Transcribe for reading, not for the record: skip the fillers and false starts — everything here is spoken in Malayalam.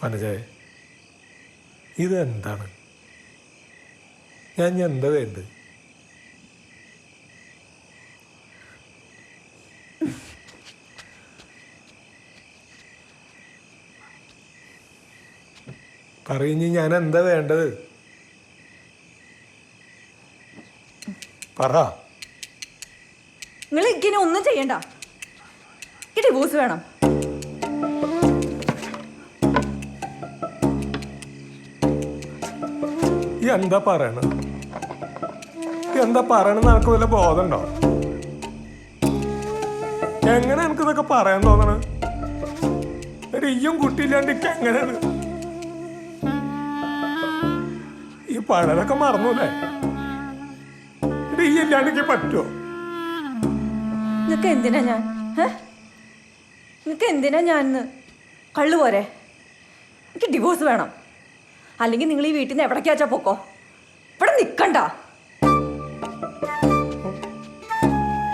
മനജേ, ഇതെന്താണ്? ഞാൻ എന്താ വേണ്ടത്? പറയുഞ്ഞ് ഞാൻ എന്താ വേണ്ടത്? പറ. നിങ്ങൾ ഇങ്ങനെ ഒന്നും ചെയ്യണ്ട. ഈ ഡിവോഴ്സ് വേണം. എന്താ പറയണത്? എന്താ പറയണെന്ന് എനിക്ക് വല്ല ബോധമുണ്ടോ? എങ്ങനെ എനിക്ക് ഇതൊക്കെ പറയാൻ തോന്നണ? ഈയും കുട്ടിയില്ലാണ്ട് എനിക്ക് എങ്ങനെയാണ് ഈ പഴതൊക്കെ മറന്നൂല്ലേ? ഈ ഇല്ലാണ്ട് എനിക്ക് പറ്റുമോ? നിനക്ക് എന്തിനാ ഞാൻ? നിനക്ക് എന്തിനാ ഞാൻ? കള്ളു പോരെ? എനിക്ക് ഡിവോഴ്സ് വേണം. അല്ലെങ്കിൽ നിങ്ങൾ ഈ വീട്ടിൽ നിന്ന് എവിടേക്കാച്ചാ പോക്കോ. ഇവിടെ നിൽക്കണ്ട.